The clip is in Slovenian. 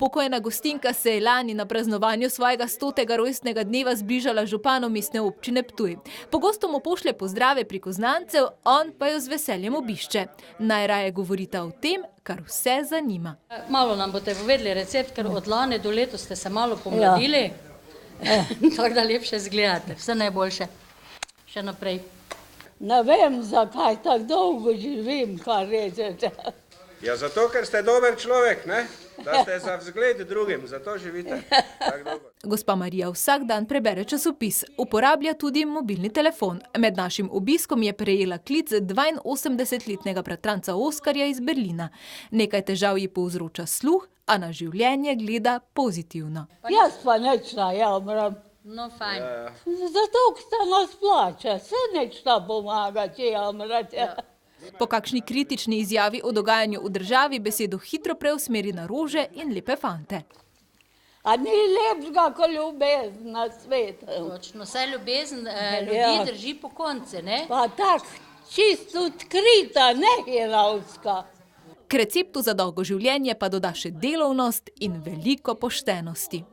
Upokojena gostinka se je lani na praznovanju svojega 100. rojstnega dneva zbližala županu Mestne občine Ptuj. Pogosto mu pošlje pozdrave preko znancev, on pa jo z veseljem obišče. Najraje govorita o tem, kar vse zanima. Malo nam boste povedali recept, ker od lani do letos ste se malo pomladili. Tako da lepše izgledate. Vse najboljše. Še naprej. Ne vem, zakaj tako dolgo živim, kar rečete. Ja, zato, ker ste dober človek, ne? Da ste za vzgled drugim, zato živite tako dolgo. Gospa Marija vsak dan prebere časopis, uporablja tudi mobilni telefon. Med našim obiskom je prejela klic 82-letnega bratranca Oskarja iz Berlina. Nekaj težav ji povzroča sluh, a na življenje gleda pozitivno. Jaz pa nič ne jamram. No, fajn. Zato, ker se nas plače, se nič ne pomaga, če jamrate. Po kakšni kritični izjavi o dogajanju v državi besedo hitro preusmeri na rože in lepe fante. A ni lepšega, kot ljubezen na svetu. Točno, saj ljubezen ljudi drži po konce, ne? Pa tak, čisto odkrita, ne hiravska. K receptu za dolgo življenje pa doda še delovnost in veliko poštenosti.